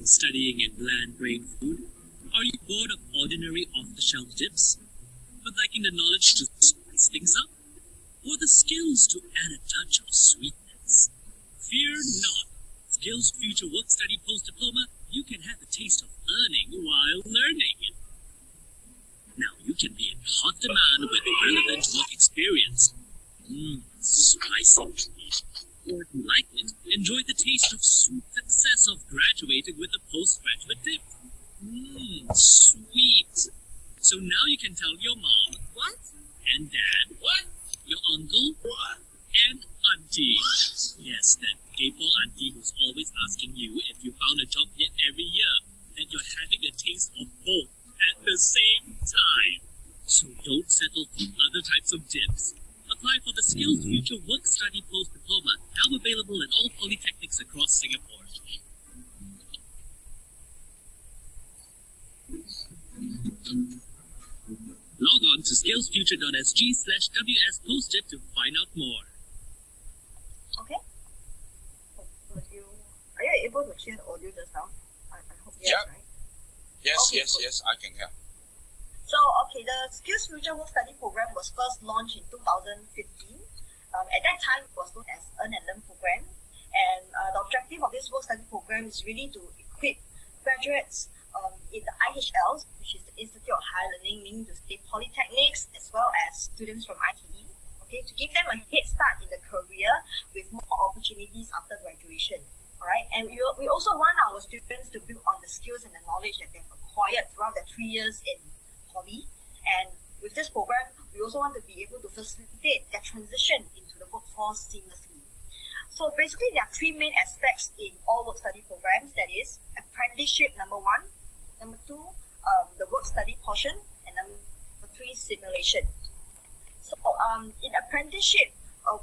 from studying and bland brain food? Are you bored of ordinary off-the-shelf dips? But liking the knowledge to spice things up? Or the skills to add a touch of sweetness? Fear not. Skills Future Work Study Post-Diploma, you can have a taste of earning while learning. Now you can be in hot demand with relevant work experience. Spicy. Or if you like it, enjoy the taste of sweet success of graduating with a postgraduate dip. Sweet. So now you can tell your mom. What? And dad. What? Your uncle. What? And auntie. Yes, that gay-poor auntie who's always asking you if you found a job yet every year, that you're having a taste of both at the same time. So don't settle for other types of dips. Apply for the Skills Future Work Study Post-Diploma, now available at all polytechnics across Singapore. Log on to skillsfuture.sg/WS Post-Dip to find out more. Okay. Are you able to hear the audio just now? I hope yes, Yeah. right? Yes, Okay, yes, good. yes, I can hear. So, the Skills Future Work Study Program was first launched in 2015. At that time, it was known as Earn and Learn Program. And the objective of this work study program is really to equip graduates in the IHLs, which is the Institute of Higher Learning, meaning to say polytechnics, as well as students from ITE, to give them a head start in the career with more opportunities after graduation. Alright, and we also want our students to build on the skills and the knowledge that they've acquired throughout their 3 years in poly. And with this program, we also want to be able to facilitate their transition into the workforce seamlessly. So basically, there are three main aspects in all work study programs. That is apprenticeship, number one. Number two, the work study portion. And number three, simulation. So in apprenticeship,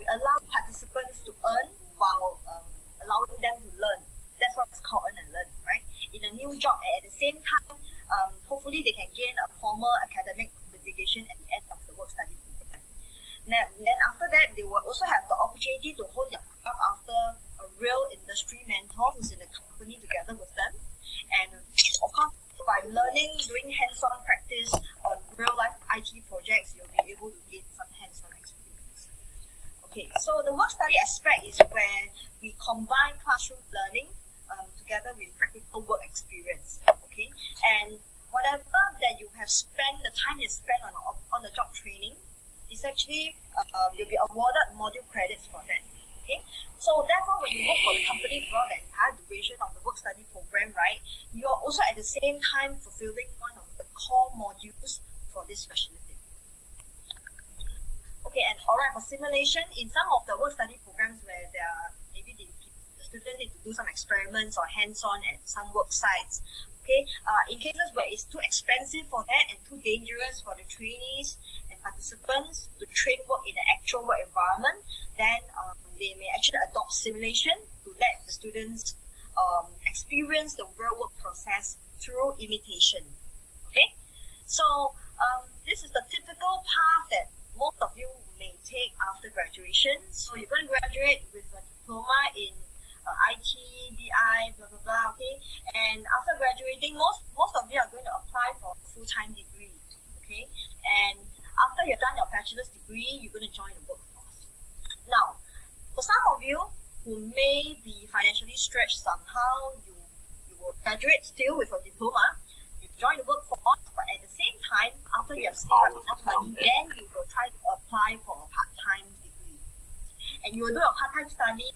we allow participants to earn while allowing them to learn. That's what it's called earn and learn, right? In a new job, and at the same time, hopefully they can gain a formal academic qualification at the end of the work study program. Then after that, they will also have the opportunity to hold their job after a real industry mentor who's in the company together with them. And of course, by learning, doing hands-on practice on real-life IT projects, you'll be able to gain some hands-on experience. Okay, so the work study aspect is where we combine classroom learning together with practical work experience. Okay, and whatever that you have spent, the time you spend on the job training, is actually you'll be awarded module credits for that. Okay, so therefore, when you work for the company throughout the entire duration of the work study program, right, you are also at the same time fulfilling one of the core modules for this specialty. Okay, and alright, for simulation, in some of the work study programs where there are maybe the students need to do some experiments or hands-on at some work sites. Okay, in cases where it's too expensive for that and too dangerous for the trainees and participants to train work in the actual work environment, then they may actually adopt simulation to let the students experience the real work process through imitation. Okay, so this is the typical path that most of you may take after graduation. So you're going to graduate with a diploma in IT, BI, blah blah blah. Okay, and after graduating, most of you are going to apply for a full-time degree. Okay, and after you've done your bachelor's degree, you're going to join the workforce. Now, for some of you who may be financially stretched somehow, you will graduate still with a diploma. You join the workforce, but at the same time, after you have saved up enough money, then you will try to apply for a part-time degree, and you will do a part-time study.